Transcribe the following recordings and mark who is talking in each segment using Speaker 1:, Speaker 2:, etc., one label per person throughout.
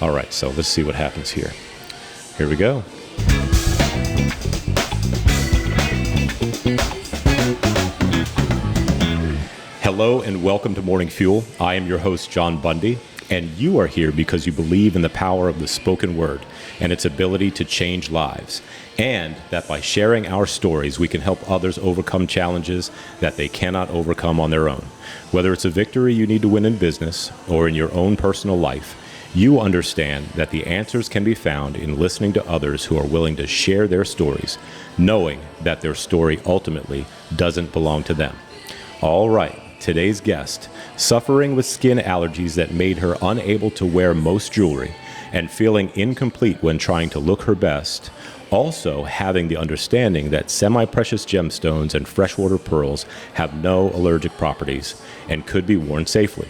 Speaker 1: All right, so let's see what happens here. Here we go. Hello and welcome to Morning Fuel. I am your host, John Bundy, and you are here because you believe in the power of the spoken word and its ability to change lives, and that by sharing our stories, we can help others overcome challenges that they cannot overcome on their own. Whether it's a victory you need to win in business or in your own personal life, you understand that the answers can be found in listening to others who are willing to share their stories, knowing that their story ultimately doesn't belong to them. All right, today's guest, suffering with skin allergies that made her unable to wear most jewelry and feeling incomplete when trying to look her best, also having the understanding that semi-precious gemstones and freshwater pearls have no allergic properties and could be worn safely.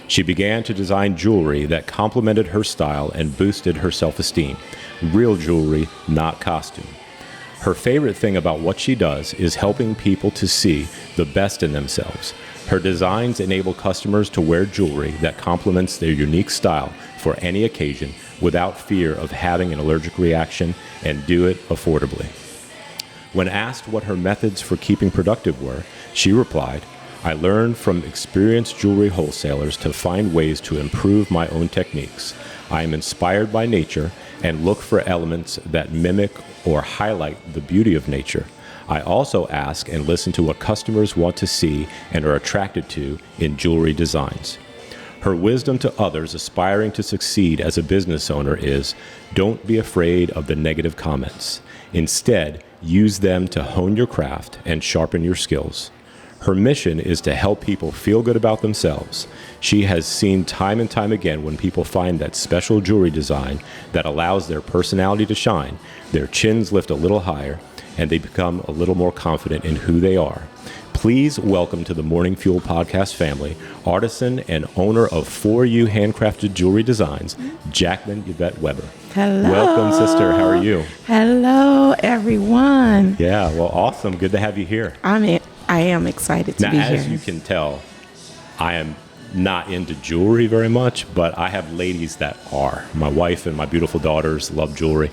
Speaker 1: She began to design jewelry that complemented her style and boosted her self-esteem. Real jewelry, not costume. Her favorite thing about what she does is helping people to see the best in themselves. Her designs enable customers to wear jewelry that complements their unique style for any occasion without fear of having an allergic reaction, and do it affordably. When asked what her methods for keeping productive were, she replied, "I learned from experienced jewelry wholesalers to find ways to improve my own techniques. I am inspired by nature and look for elements that mimic or highlight the beauty of nature. I also ask and listen to what customers want to see and are attracted to in jewelry designs." Her wisdom to others aspiring to succeed as a business owner is, don't be afraid of the negative comments. Instead, use them to hone your craft and sharpen your skills. Her mission is to help people feel good about themselves. She has seen time and time again when people find that special jewelry design that allows their personality to shine, their chins lift a little higher, and they become a little more confident in who they are. Please welcome to the Morning Fuel podcast family, artisan and owner of 4U Handcrafted Jewelry Designs, Jacqueline Yvette Weber.
Speaker 2: Hello.
Speaker 1: Welcome, sister. How are you?
Speaker 2: Hello, everyone.
Speaker 1: Yeah, well, awesome. Good to have you here.
Speaker 2: I am excited to be here.
Speaker 1: Now, as you can tell, I am not into jewelry very much, but I have ladies that are. My wife and my beautiful daughters love jewelry.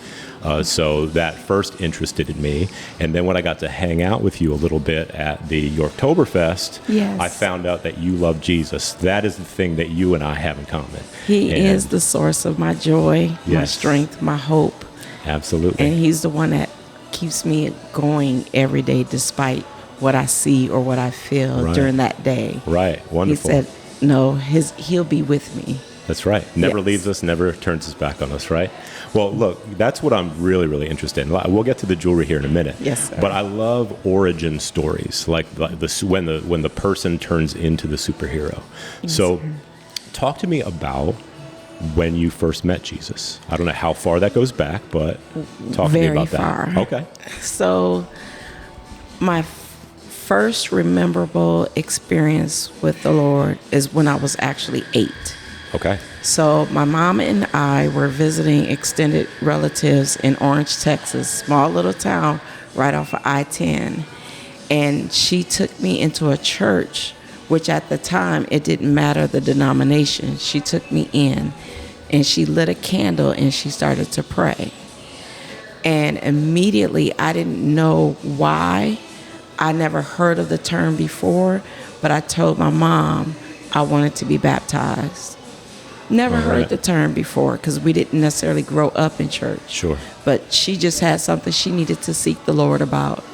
Speaker 1: So that first interested in me. And then when I got to hang out with you a little bit at the Yorktoberfest,
Speaker 2: Yes.
Speaker 1: I found out that you love Jesus. That is the thing that you and I have in common.
Speaker 2: He is the source of my joy, my
Speaker 1: Yes.
Speaker 2: strength, my hope.
Speaker 1: Absolutely.
Speaker 2: And he's the one that keeps me going every day despite what I see or what I feel during that day.
Speaker 1: Right. Wonderful.
Speaker 2: He said, no, he'll be with me.
Speaker 1: That's right. Never
Speaker 2: Yes.
Speaker 1: leaves us, never turns his back on us, right? Well, look, that's what I'm really, really interested in. We'll get to the jewelry here in a minute.
Speaker 2: Yes, sir.
Speaker 1: But I love origin stories, like when the person turns into the superhero.
Speaker 2: Yes,
Speaker 1: So
Speaker 2: sir.
Speaker 1: talk to me about when you first met Jesus. I don't know how far that goes back, but talk to me about
Speaker 2: far.
Speaker 1: that. Okay.
Speaker 2: So my first memorable experience with the Lord is when I was actually 8.
Speaker 1: Okay.
Speaker 2: So my mom and I were visiting extended relatives in Orange, Texas, small little town right off of I-10. And she took me into a church, which at the time, it didn't matter the denomination. She took me in and she lit a candle and she started to pray. And immediately, I didn't know why. I never heard of the term before, but I told my mom I wanted to be baptized. Never heard the term before because we didn't necessarily grow up in church.
Speaker 1: Sure.
Speaker 2: But she just had something she needed to seek the Lord about.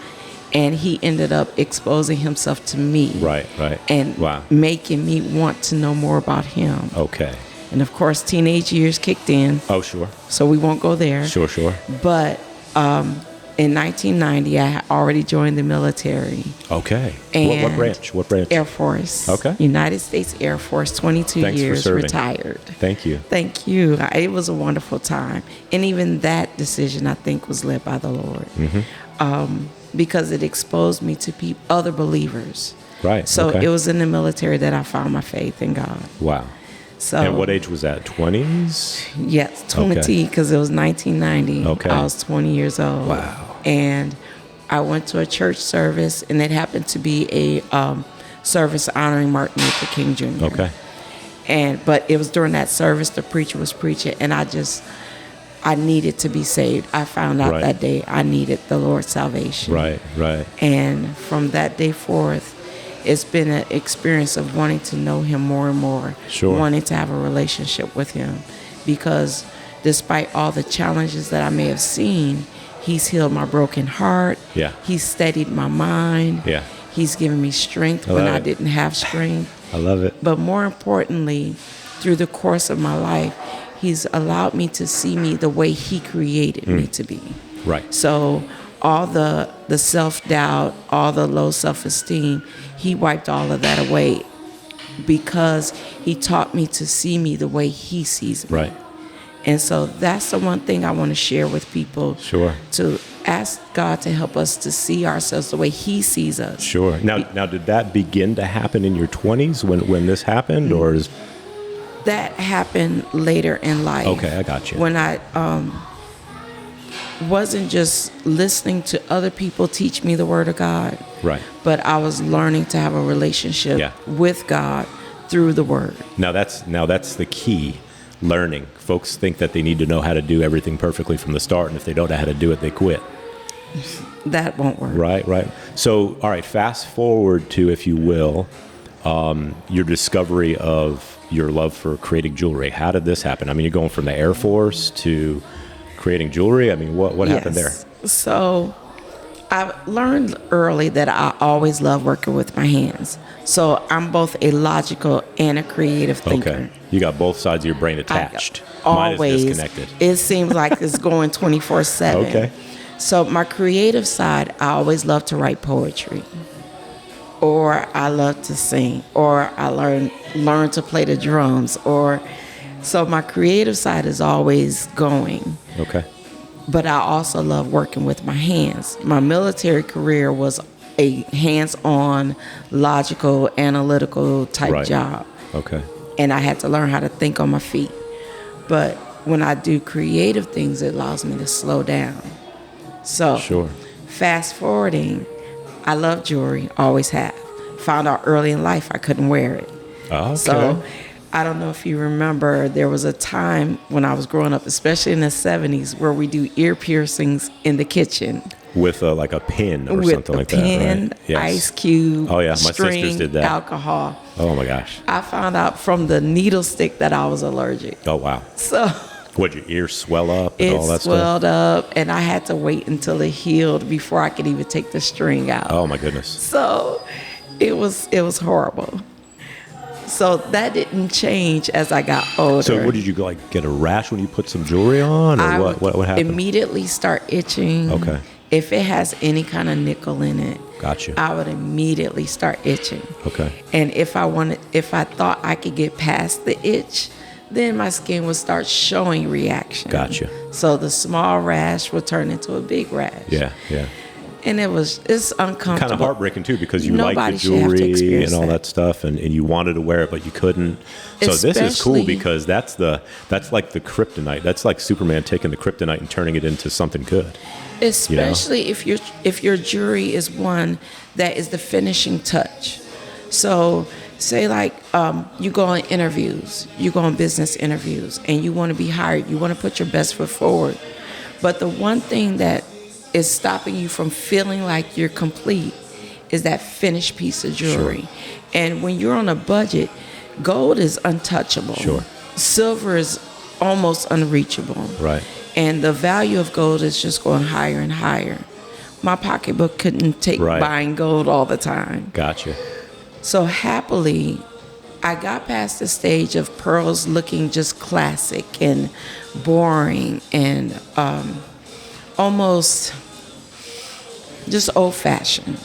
Speaker 2: And he ended up exposing himself to me.
Speaker 1: Right.
Speaker 2: And making me want to know more about him.
Speaker 1: Okay.
Speaker 2: And of course, teenage years kicked in.
Speaker 1: Oh, sure.
Speaker 2: So we won't go there.
Speaker 1: Sure.
Speaker 2: But in 1990, I had already joined the military.
Speaker 1: Okay.
Speaker 2: And
Speaker 1: What branch?
Speaker 2: Air Force.
Speaker 1: Okay.
Speaker 2: United States Air Force, 22
Speaker 1: Thanks
Speaker 2: years,
Speaker 1: for serving.
Speaker 2: retired.
Speaker 1: Thank you.
Speaker 2: Thank you. It was a wonderful time. And even that decision, I think, was led by the Lord. Because it exposed me to other believers.
Speaker 1: Right.
Speaker 2: So
Speaker 1: okay.
Speaker 2: it was in the military that I found my faith in God.
Speaker 1: Wow.
Speaker 2: So,
Speaker 1: and what age was that? 20s?
Speaker 2: Yes, 20, because it was 1990.
Speaker 1: Okay.
Speaker 2: I was 20 years old.
Speaker 1: Wow.
Speaker 2: And I went to a church service, and it happened to be a service honoring Martin Luther King Jr.
Speaker 1: Okay.
Speaker 2: But it was during that service, the preacher was preaching, and I needed to be saved. I found out that day I needed the Lord's salvation.
Speaker 1: Right.
Speaker 2: And from that day forth, it's been an experience of wanting to know him more and more, wanting to have a relationship with him, because despite all the challenges that I may have seen, he's healed my broken heart.
Speaker 1: Yeah.
Speaker 2: He's steadied my mind.
Speaker 1: Yeah.
Speaker 2: He's given me strength when I didn't have strength.
Speaker 1: I love it.
Speaker 2: But more importantly, through the course of my life, he's allowed me to see me the way he created me to be.
Speaker 1: Right.
Speaker 2: So all the self-doubt, all the low self-esteem, he wiped all of that away because he taught me to see me the way he sees me.
Speaker 1: Right.
Speaker 2: And so that's the one thing I want to share with people.
Speaker 1: Sure.
Speaker 2: To ask God to help us to see ourselves the way he sees us.
Speaker 1: Sure. Now, did that begin to happen in your 20s when this happened, or is...
Speaker 2: That happened later in life.
Speaker 1: Okay, I got you.
Speaker 2: When I wasn't just listening to other people teach me the word of God.
Speaker 1: Right.
Speaker 2: But I was learning to have a relationship with God through the word.
Speaker 1: Now that's the key. Learning. Folks think that they need to know how to do everything perfectly from the start, and if they don't know how to do it, they quit.
Speaker 2: That won't work.
Speaker 1: Right. So, all right, fast forward to, if you will, your discovery of your love for creating jewelry. How did this happen? I mean, you're going from the Air Force to creating jewelry. I mean, what happened there?
Speaker 2: So I learned early that I always love working with my hands. So I'm both a logical and a creative thinker.
Speaker 1: Okay. You got both sides of your brain attached.
Speaker 2: Always.
Speaker 1: Mine is disconnected.
Speaker 2: It seems like it's going 24/7.
Speaker 1: Okay.
Speaker 2: So my creative side, I always love to write poetry. Or I love to sing. Or I learn to play the drums. So my creative side is always going.
Speaker 1: Okay.
Speaker 2: But I also love working with my hands. My military career was a hands-on, logical, analytical type job.
Speaker 1: Okay.
Speaker 2: And I had to learn how to think on my feet. But when I do creative things, it allows me to slow down. So fast forwarding, I love jewelry, always have. Found out early in life I couldn't wear it.
Speaker 1: Okay.
Speaker 2: So I don't know if you remember, there was a time when I was growing up, especially in the 70s, where we do ear piercings in the kitchen.
Speaker 1: With like a pin or something like that,
Speaker 2: With a pin,
Speaker 1: right? Yes.
Speaker 2: ice cube,
Speaker 1: my
Speaker 2: string,
Speaker 1: sisters did that.
Speaker 2: Alcohol.
Speaker 1: Oh my gosh.
Speaker 2: I found out from the needle stick that I was allergic.
Speaker 1: Oh wow.
Speaker 2: So
Speaker 1: would your ears swell up and all that stuff? It
Speaker 2: swelled up, and I had to wait until it healed before I could even take the string out.
Speaker 1: Oh my goodness.
Speaker 2: So it was horrible. So that didn't change as I got older.
Speaker 1: So what did you like get a rash when you put some jewelry on, or what happened?
Speaker 2: Immediately start itching.
Speaker 1: Okay.
Speaker 2: If it has any kind of nickel in it,
Speaker 1: gotcha.
Speaker 2: I would immediately start itching.
Speaker 1: Okay.
Speaker 2: And if I thought I could get past the itch, then my skin would start showing reaction.
Speaker 1: Gotcha.
Speaker 2: So the small rash would turn into a big rash.
Speaker 1: Yeah.
Speaker 2: And it's uncomfortable.
Speaker 1: Kind of heartbreaking too, because you
Speaker 2: Nobody
Speaker 1: like the
Speaker 2: should have to
Speaker 1: jewelry
Speaker 2: experience
Speaker 1: and all that stuff, and you wanted to wear it, but you couldn't. So this is cool because that's like the kryptonite. That's like Superman taking the kryptonite and turning it into something good.
Speaker 2: Especially if your jewelry is one that is the finishing touch. So say like you go on interviews, you go on business interviews, and you want to be hired. You want to put your best foot forward. But the one thing that is stopping you from feeling like you're complete is that finished piece of jewelry. Sure. And when you're on a budget, gold is untouchable.
Speaker 1: Sure.
Speaker 2: Silver is almost unreachable.
Speaker 1: Right.
Speaker 2: And the value of gold is just going higher and higher. My pocketbook couldn't take buying gold all the time.
Speaker 1: Gotcha.
Speaker 2: So happily, I got past the stage of pearls looking just classic and boring and almost just old-fashioned.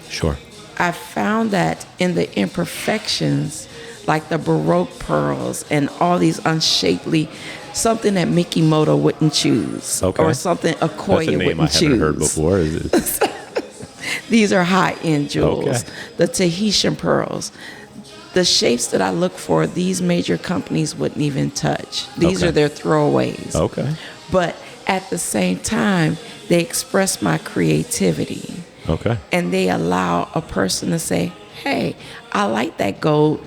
Speaker 1: Sure.
Speaker 2: I found that in the imperfections, like the Baroque pearls and all these unshapely, something that Mickey Moto wouldn't choose, or something Okoye wouldn't choose.
Speaker 1: That's a name I haven't heard before. Is it?
Speaker 2: These are high-end jewels.
Speaker 1: Okay.
Speaker 2: The Tahitian pearls. The shapes that I look for, these major companies wouldn't even touch. These are their throwaways.
Speaker 1: Okay.
Speaker 2: But at the same time, they express my creativity.
Speaker 1: Okay.
Speaker 2: And they allow a person to say, hey, I like that gold.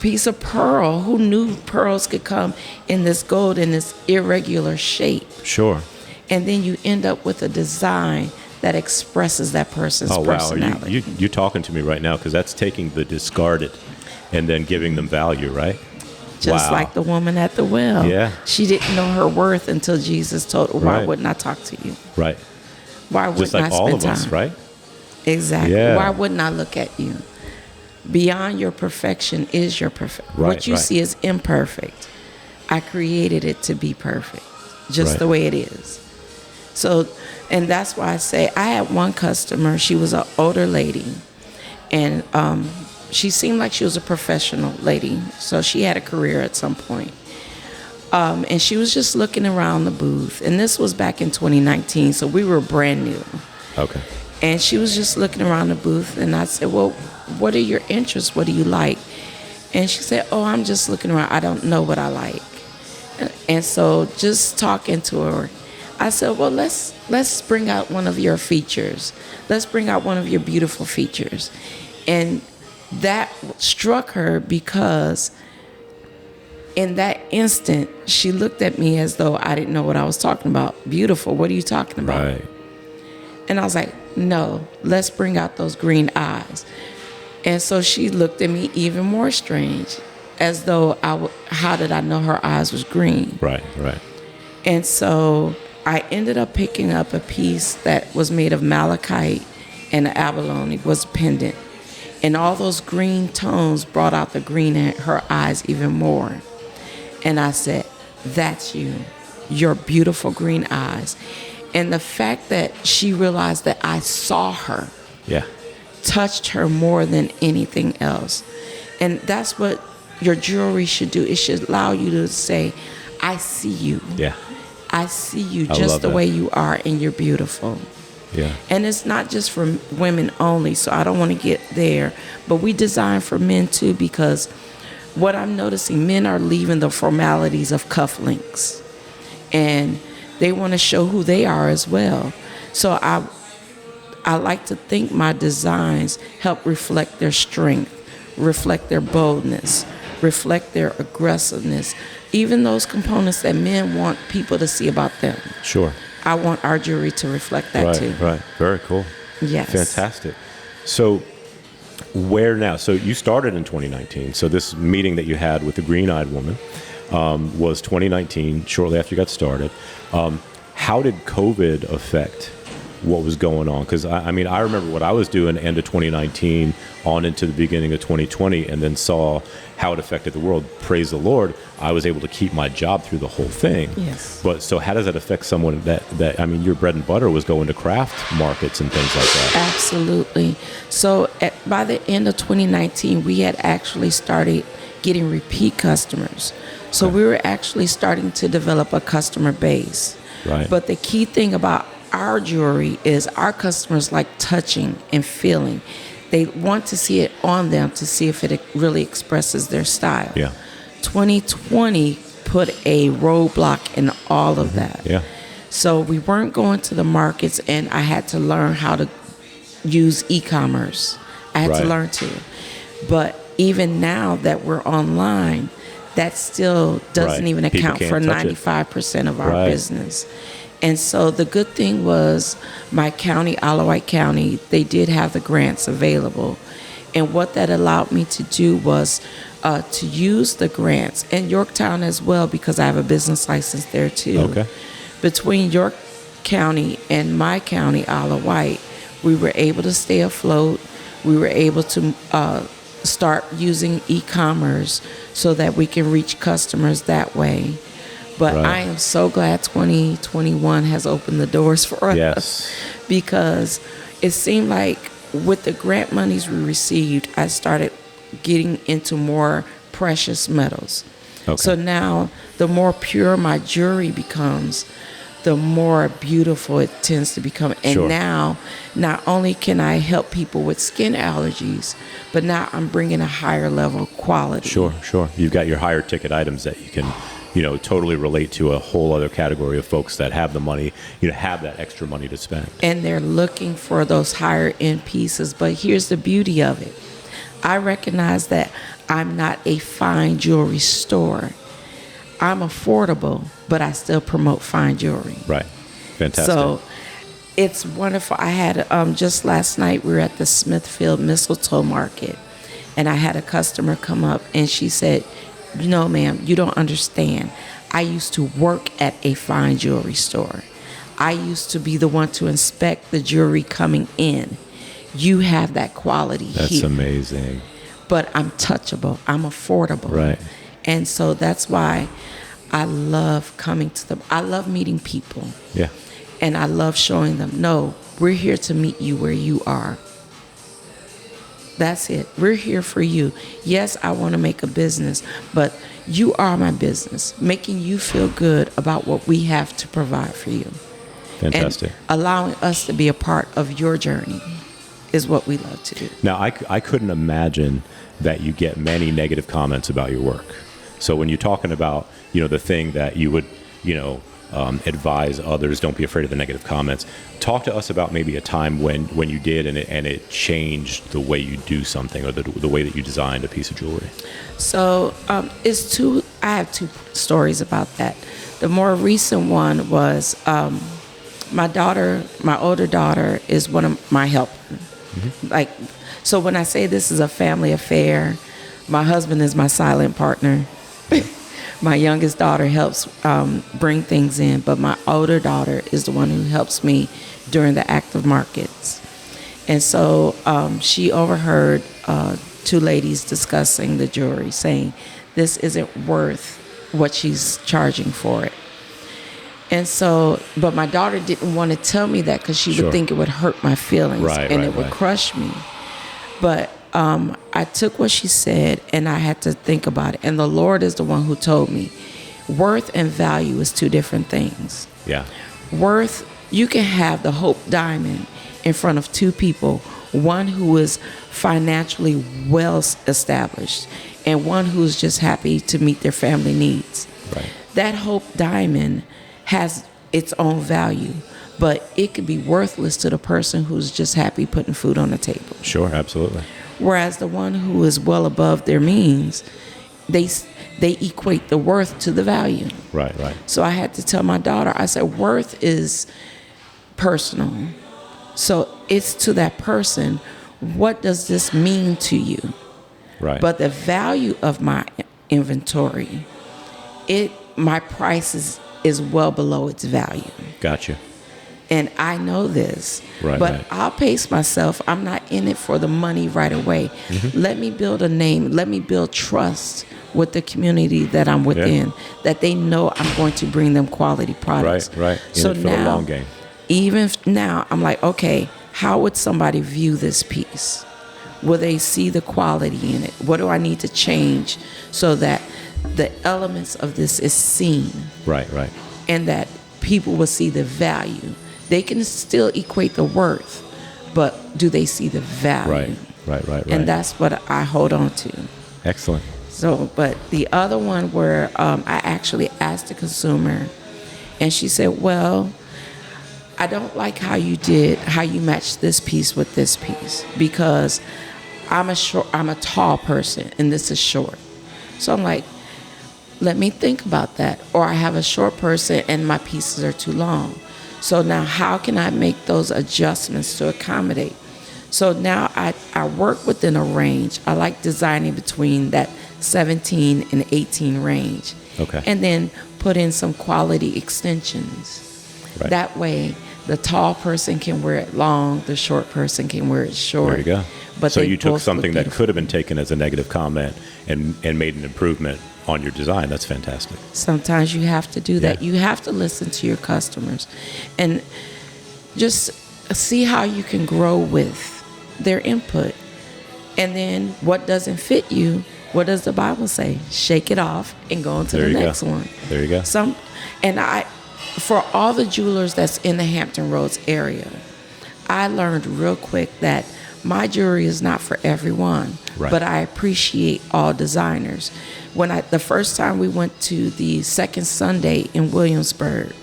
Speaker 2: piece of pearl. Who knew pearls could come in this gold in this irregular shape?
Speaker 1: Sure.
Speaker 2: And then you end up with a design that expresses that person's personality.
Speaker 1: Wow. You're talking to me right now, because that's taking the discarded and then giving them value, right?
Speaker 2: Just like the woman at the well.
Speaker 1: Yeah.
Speaker 2: She didn't know her worth until Jesus told her, why
Speaker 1: Right.
Speaker 2: wouldn't I talk to you?
Speaker 1: Right.
Speaker 2: Why wouldn't
Speaker 1: Just like
Speaker 2: I spend
Speaker 1: all of
Speaker 2: time?
Speaker 1: us, right?
Speaker 2: Exactly.
Speaker 1: Yeah.
Speaker 2: Why wouldn't I look at you? Beyond your perfection is your perfect.
Speaker 1: Right,
Speaker 2: What you
Speaker 1: right.
Speaker 2: see is imperfect. I created it to be perfect, just
Speaker 1: Right.
Speaker 2: the way it is. So, and that's why I say I had one customer. She was an older lady, and she seemed like she was a professional lady. So she had a career at some point. And she was just looking around the booth. And this was back in 2019, so we were brand new.
Speaker 1: Okay.
Speaker 2: And she was just looking around the booth, and I said, well, what are your interests? What do you like? And she said, oh, I'm just looking around. I don't know what I like. And so just talking to her, I said, well, let's bring out one of your features. Let's bring out one of your beautiful features. And that struck her, because in that instant, she looked at me as though I didn't know what I was talking about. Beautiful, what are you talking about?
Speaker 1: Right.
Speaker 2: And I was like, no, let's bring out those green eyes. And so she looked at me even more strange, as though how did I know her eyes was green?
Speaker 1: Right. Right.
Speaker 2: And so I ended up picking up a piece that was made of malachite and abalone. It was a pendant. And all those green tones brought out the green in her eyes even more. And I said, that's you, your beautiful green eyes. And the fact that she realized that I saw her
Speaker 1: Yeah.
Speaker 2: touched her more than anything else. And that's what your jewelry should do. It should allow you to say, I see you.
Speaker 1: Yeah.
Speaker 2: I see you
Speaker 1: I
Speaker 2: just
Speaker 1: love
Speaker 2: the
Speaker 1: that.
Speaker 2: way you are, and you're beautiful.
Speaker 1: Yeah.
Speaker 2: And it's not just for women only, so I don't want to get there. But we design for men too, because what I'm noticing, men are leaving the formalities of cufflinks. And they want to show who they are as well. So I like to think my designs help reflect their strength, reflect their boldness, reflect their aggressiveness, even those components that men want people to see about them.
Speaker 1: Sure.
Speaker 2: I want our jewelry to reflect that too.
Speaker 1: Right. Very cool.
Speaker 2: Yes.
Speaker 1: Fantastic. So where now? So you started in 2019. So this meeting that you had with the green-eyed woman was 2019, shortly after you got started. How did COVID affect what was going on? Because I mean, I remember what I was doing end of 2019 on into the beginning of 2020, and then saw how it affected the world. Praise the Lord, I was able to keep my job through the whole thing.
Speaker 2: Yes.
Speaker 1: But so how does that affect someone that I mean, your bread and butter was going to craft markets and things like that?
Speaker 2: Absolutely. So by the end of 2019, we had actually started getting repeat customers. So we were actually starting to develop a customer base.
Speaker 1: Right.
Speaker 2: But the key thing about our jewelry is our customers like touching and feeling. They want to see it on them to see if it really expresses their style.
Speaker 1: Yeah.
Speaker 2: 2020 put a roadblock in all of that.
Speaker 1: Yeah.
Speaker 2: So we weren't going to the markets, and I had to learn how to use e-commerce. I had
Speaker 1: Right.
Speaker 2: to learn to. But even now that we're online, that still doesn't
Speaker 1: Right.
Speaker 2: even
Speaker 1: People
Speaker 2: account
Speaker 1: can't
Speaker 2: for
Speaker 1: touch it.
Speaker 2: 95% of our
Speaker 1: Right.
Speaker 2: business. And so the good thing was my county, Isle of Wight County, they did have the grants available. And what that allowed me to do was to use the grants, and Yorktown as well, because I have a business license there too.
Speaker 1: Okay.
Speaker 2: Between York County and my county, Isle of Wight, we were able to stay afloat. We were able to start using e-commerce so that we can reach customers that way. But
Speaker 1: Right.
Speaker 2: I am so glad 2021 has opened the doors for us.
Speaker 1: Yes.
Speaker 2: Because it seemed like with the grant monies we received, I started getting into more precious metals.
Speaker 1: Okay.
Speaker 2: So now the more pure my jewelry becomes, the more beautiful it tends to become. And
Speaker 1: Sure.
Speaker 2: now, not only can I help people with skin allergies, but now I'm bringing a higher level of quality.
Speaker 1: Sure. You've got your higher ticket items that you can, totally relate to a whole other category of folks that have the money, have that extra money to spend.
Speaker 2: And they're looking for those higher end pieces. But here's the beauty of it. I recognize that I'm not a fine jewelry store. I'm affordable, but I still promote fine jewelry.
Speaker 1: Right. Fantastic.
Speaker 2: So it's wonderful. I had just last night we were at the Smithfield Mistletoe Market, and I had a customer come up and she said, "No, ma'am, you don't understand. I used to work at a fine jewelry store. I used to be the one to inspect the jewelry coming in. You have that quality
Speaker 1: That's
Speaker 2: here.
Speaker 1: amazing.
Speaker 2: But I'm touchable. I'm affordable."
Speaker 1: Right.
Speaker 2: And so that's why I love coming to them. I love meeting people.
Speaker 1: Yeah.
Speaker 2: And I love showing them, no, we're here to meet you where you are. That's it. We're here for you. Yes, I want to make a business, but you are my business, making you feel good about what we have to provide for you.
Speaker 1: Fantastic.
Speaker 2: And allowing us to be a part of your journey is what we love to do.
Speaker 1: Now, I couldn't imagine that you get many negative comments about your work. So when you're talking about, the thing that you would, advise others, don't be afraid of the negative comments. Talk to us about maybe a time when you did and it changed the way you do something or the way that you designed a piece of jewelry.
Speaker 2: So I have two stories about that. The more recent one was my older daughter is one of my helpers. Mm-hmm. So when I say this is a family affair, my husband is my silent partner. My youngest daughter helps bring things in, but my older daughter is the one who helps me during the active markets. And so she overheard two ladies discussing the jewelry, saying this isn't worth what she's charging for it. And so, but my daughter didn't want to tell me that because she would think it would hurt my feelings and it would crush me. But I took what she said and I had to think about it. And the Lord is the one who told me worth and value is two different things.
Speaker 1: Yeah.
Speaker 2: Worth, you can have the Hope Diamond in front of two people, one who is financially well established and one who's just happy to meet their family needs.
Speaker 1: Right.
Speaker 2: That Hope Diamond has its own value, but it could be worthless to the person who's just happy putting food on the table.
Speaker 1: Sure, absolutely.
Speaker 2: Whereas the one who is well above their means, they equate the worth to the value.
Speaker 1: Right.
Speaker 2: So I had to tell my daughter, I said, worth is personal. So it's to that person, what does this mean to you?
Speaker 1: Right.
Speaker 2: But the value of my inventory, my price is well below its value.
Speaker 1: Gotcha.
Speaker 2: And I know this,
Speaker 1: but
Speaker 2: I'll pace myself. I'm not in it for the money right away. Mm-hmm. Let me build a name. Let me build trust with the community that I'm within, that they know I'm going to bring them quality products.
Speaker 1: Right.
Speaker 2: So
Speaker 1: in it for the long game.
Speaker 2: Even now, I'm like, okay, how would somebody view this piece? Will they see the quality in it? What do I need to change so that the elements of this is seen?
Speaker 1: Right.
Speaker 2: And that people will see the value. They can still equate the worth, but do they see the value?
Speaker 1: Right.
Speaker 2: And that's what I hold on to.
Speaker 1: Excellent.
Speaker 2: So, but the other one where I actually asked the consumer, and she said, well, I don't like how you matched this piece with this piece because I'm a tall person and this is short. So I'm like, let me think about that. Or I have a short person and my pieces are too long. So now how can I make those adjustments to accommodate? So now I work within a range. I like designing between that 17 and 18 range.
Speaker 1: Okay.
Speaker 2: And then put in some quality extensions.
Speaker 1: Right.
Speaker 2: That way the tall person can wear it long, the short person can wear it short.
Speaker 1: There you go.
Speaker 2: But
Speaker 1: so you took something that could have been taken as a negative comment and made an improvement on your design. That's fantastic.
Speaker 2: Sometimes you have to do that.
Speaker 1: Yeah.
Speaker 2: You have to listen to your customers and just see how you can grow with their input. And then what doesn't fit you, what does the Bible say? Shake it off and go on to the next one.
Speaker 1: There you go.
Speaker 2: For all the jewelers that's in the Hampton Roads area, I learned real quick that my jewelry is not for everyone, but I appreciate all designers. The first time we went to the Second Sunday in Williamsburg,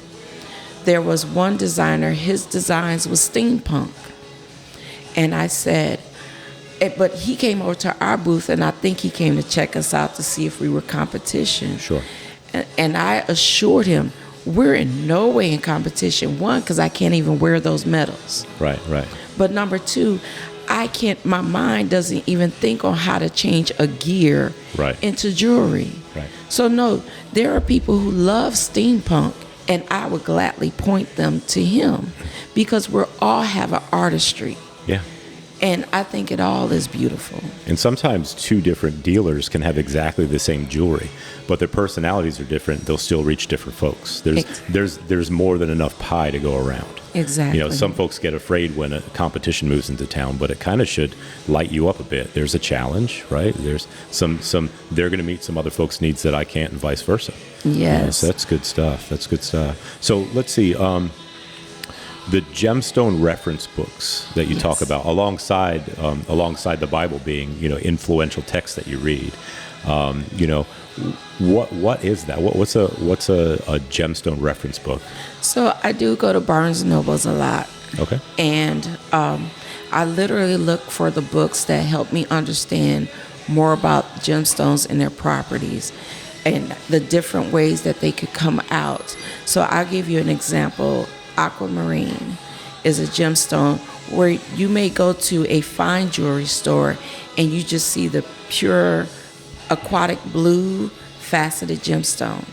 Speaker 2: there was one designer, his designs was steampunk. And I said, But he came over to our booth, and I think he came to check us out to see if we were competition.
Speaker 1: Sure.
Speaker 2: And I assured him, we're in no way in competition. One, because I can't even wear those medals.
Speaker 1: Right, right.
Speaker 2: But number two, my mind doesn't even think on how to change a gear into jewelry.
Speaker 1: Right.
Speaker 2: So no, there are people who love steampunk, and I would gladly point them to him because we all have an artistry.
Speaker 1: Yeah.
Speaker 2: And I think it all is beautiful.
Speaker 1: And sometimes two different dealers can have exactly the same jewelry, but their personalities are different. They'll still reach different folks. There's more than enough pie to go around.
Speaker 2: Exactly.
Speaker 1: You know, some folks get afraid when a competition moves into town, but it kind of should light you up a bit. There's a challenge, right? There's some they're going to meet some other folks' needs that I can't, and vice versa.
Speaker 2: Yes.
Speaker 1: So that's good stuff. That's good stuff. So let's see. The Gemstone reference books that you talk about, alongside the Bible being, you know, influential texts that you read, you know, what is that? What's a Gemstone reference book?
Speaker 2: So I do go to Barnes and Nobles a lot.
Speaker 1: Okay.
Speaker 2: And I literally look for the books that help me understand more about gemstones and their properties and the different ways that they could come out. So I'll give you an example. Aquamarine is a gemstone where you may go to a fine jewelry store and you just see the pure aquatic blue faceted gemstone.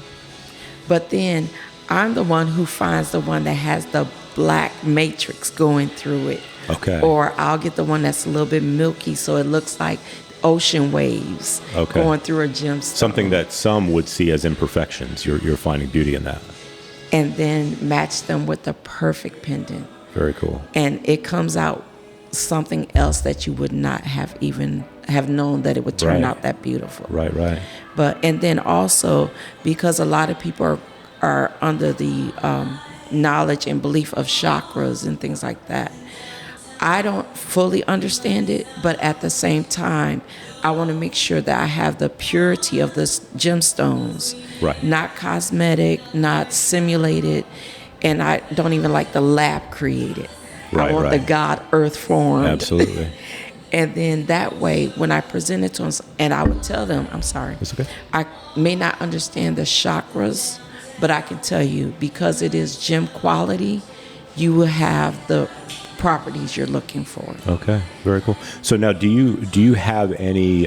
Speaker 2: But then I'm the one who finds the one that has the black matrix going through it.
Speaker 1: Okay.
Speaker 2: Or I'll get the one that's a little bit milky so it looks like ocean waves going through a gemstone.
Speaker 1: Something that some would see as imperfections. You're finding beauty in that.
Speaker 2: And then match them with the perfect pendant.
Speaker 1: Very cool.
Speaker 2: And it comes out something else that you would not have even have known that it would turn out that beautiful.
Speaker 1: Right, right.
Speaker 2: And then also, because a lot of people are under the knowledge and belief of chakras and things like that, I don't fully understand it, but at the same time, I want to make sure that I have the purity of the gemstones.
Speaker 1: Right.
Speaker 2: Not cosmetic, not simulated, and I don't even like the lab created. I want the God earth formed.
Speaker 1: Absolutely.
Speaker 2: And then that way, when I present it to them, and I would tell them, I'm sorry,
Speaker 1: That's okay.
Speaker 2: I may not understand the chakras, but I can tell you, because it is gem quality, you will have the properties you're looking for.
Speaker 1: Okay, very cool. So now, do you have any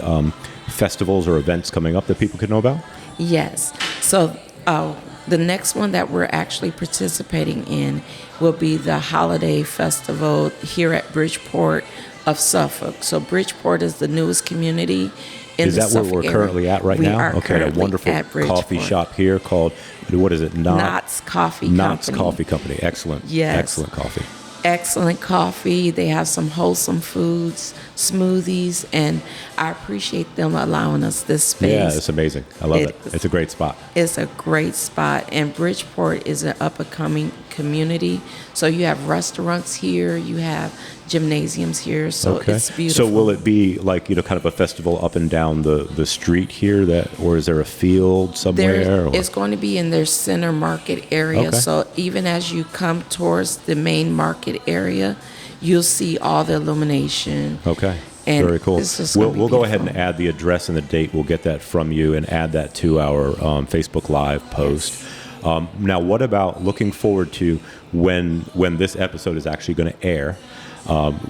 Speaker 1: festivals or events coming up that people could know about?
Speaker 2: Yes. So the next one that we're actually participating in will be the holiday festival here at Bridgeport of Suffolk. So Bridgeport is the newest community in
Speaker 1: is
Speaker 2: the
Speaker 1: that
Speaker 2: Suffolk
Speaker 1: where we're
Speaker 2: area.
Speaker 1: currently at right
Speaker 2: we
Speaker 1: now?
Speaker 2: Are
Speaker 1: okay, a wonderful coffee shop here called, what is it?
Speaker 2: Knott's Coffee
Speaker 1: Knott's
Speaker 2: Company.
Speaker 1: Coffee Company. Excellent.
Speaker 2: Yes.
Speaker 1: Excellent coffee.
Speaker 2: Excellent coffee. They have some wholesome foods, smoothies, and I appreciate them allowing us this space.
Speaker 1: Yeah, it's amazing. I love it. It's a great spot.
Speaker 2: It's a great spot, and Bridgeport is an up-and-coming community. So you have restaurants here, you have gymnasiums here, so it's beautiful.
Speaker 1: So will it be like, you know, kind of a festival up and down the street here, or is there a field somewhere?
Speaker 2: It's going to be in their center market area.
Speaker 1: Okay.
Speaker 2: So even as you come towards the main market area, you'll see all the illumination.
Speaker 1: Okay.
Speaker 2: And
Speaker 1: very cool. We'll go ahead and add the address and the date. We'll get that from you and add that to our Facebook Live post. Yes. Now, what about looking forward to when this episode is actually going to air?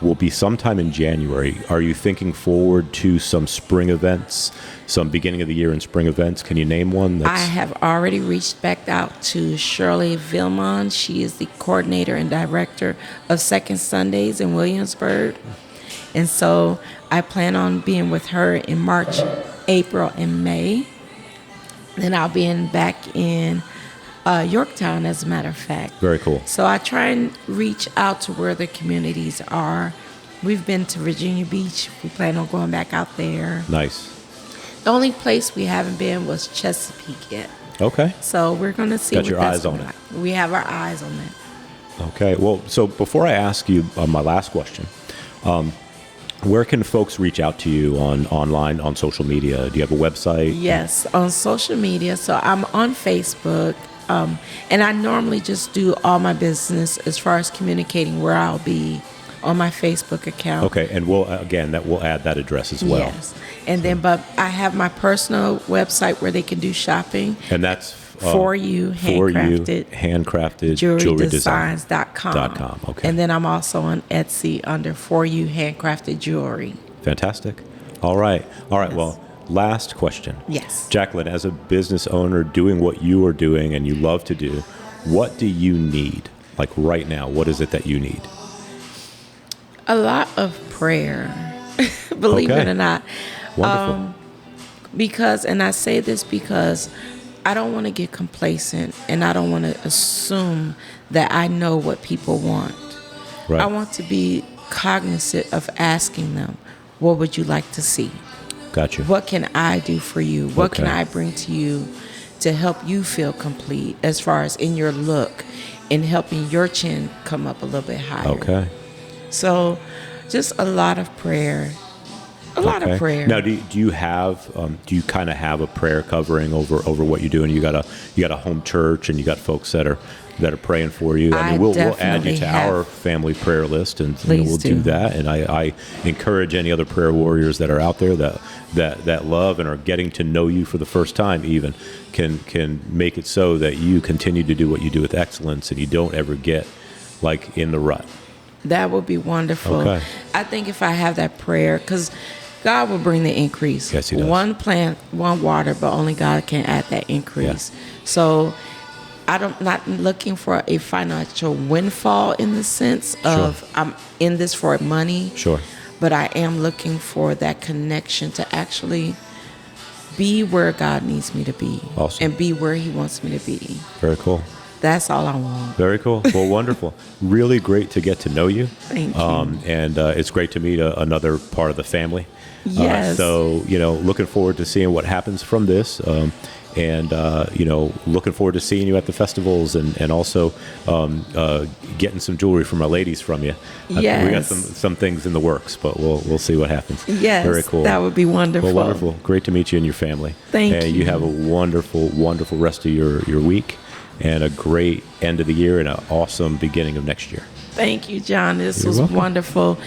Speaker 1: Will be sometime in January. Are you thinking forward to some spring events, some beginning of the year and spring events? Can you name one?
Speaker 2: I have already reached back out to Shirley Vilmon. She is the coordinator and director of Second Sundays in Williamsburg. And so I plan on being with her in March, April, and May. Then I'll be back in Yorktown, as a matter of fact.
Speaker 1: Very cool.
Speaker 2: So I try and reach out to where the communities are. We've been to Virginia Beach. We plan on going back out there.
Speaker 1: Nice.
Speaker 2: The only place we haven't been was Chesapeake yet.
Speaker 1: Okay.
Speaker 2: So we're going to see
Speaker 1: Got
Speaker 2: what
Speaker 1: your
Speaker 2: that's
Speaker 1: eyes on
Speaker 2: like.
Speaker 1: it.
Speaker 2: We have our eyes on that.
Speaker 1: Okay. Well, so before I ask you my last question, where can folks reach out to you online, on social media? Do you have a website?
Speaker 2: Yes, on social media. So I'm on Facebook. And I normally just do all my business as far as communicating where I'll be on my Facebook account.
Speaker 1: Okay, and we'll add that address as well.
Speaker 2: Yes. And then, but I have my personal website where they can do shopping.
Speaker 1: And that's
Speaker 2: For You
Speaker 1: Handcrafted Jewelry
Speaker 2: Designs.com.
Speaker 1: Okay.
Speaker 2: And then I'm also on Etsy under For You Handcrafted Jewelry.
Speaker 1: Fantastic. All right.
Speaker 2: Yes.
Speaker 1: Well, last question.
Speaker 2: Yes.
Speaker 1: Jacqueline, as a business owner doing what you are doing and you love to do, what do you need? Like right now, what is it that you need?
Speaker 2: A lot of prayer, believe it or not.
Speaker 1: Wonderful.
Speaker 2: Because, and I say this because I don't want to get complacent and I don't want to assume that I know what people want.
Speaker 1: Right.
Speaker 2: I want to be cognizant of asking them, what would you like to see?
Speaker 1: Gotcha.
Speaker 2: What can I do for you? What can
Speaker 1: Okay.
Speaker 2: I bring to you to help you feel complete as far as in your look and helping your chin come up a little bit higher?
Speaker 1: Okay.
Speaker 2: So just a lot of prayer. A lot of prayer.
Speaker 1: Now, do you have do you kind of have a prayer covering over what you're doing? You got a home church and you got folks that are praying for you. I mean, we'll add you to our family prayer list, and we'll do that. And I encourage any other prayer warriors that are out there that love and are getting to know you for the first time, even can make it so that you continue to do what you do with excellence and you don't ever get like in the rut.
Speaker 2: That would be wonderful.
Speaker 1: Okay.
Speaker 2: I think if I have that prayer, because God will bring the increase.
Speaker 1: Yes, He does.
Speaker 2: One plant, one water, but only God can add that increase.
Speaker 1: Yeah.
Speaker 2: So I'm not looking for a financial windfall in the sense of I'm in this for money.
Speaker 1: Sure.
Speaker 2: But I am looking for that connection to actually be where God needs me to be.
Speaker 1: Awesome.
Speaker 2: And be where He wants me to be.
Speaker 1: Very cool.
Speaker 2: That's all I want.
Speaker 1: Very cool. Well, wonderful. Really great to get to know you.
Speaker 2: Thank you.
Speaker 1: And it's great to meet another part of the family.
Speaker 2: Yes.
Speaker 1: So, looking forward to seeing what happens from this. And looking forward to seeing you at the festivals and also getting some jewelry from our ladies from you.
Speaker 2: Yes.
Speaker 1: We got some things in the works, but we'll see what happens.
Speaker 2: Yes.
Speaker 1: Very cool.
Speaker 2: That would be wonderful.
Speaker 1: Well, wonderful. Great to meet you and your family.
Speaker 2: Thank
Speaker 1: and
Speaker 2: you.
Speaker 1: You have a wonderful, wonderful rest of your week and a great end of the year and an awesome beginning of next year.
Speaker 2: Thank you, John. This
Speaker 1: You're
Speaker 2: was
Speaker 1: welcome.
Speaker 2: wonderful.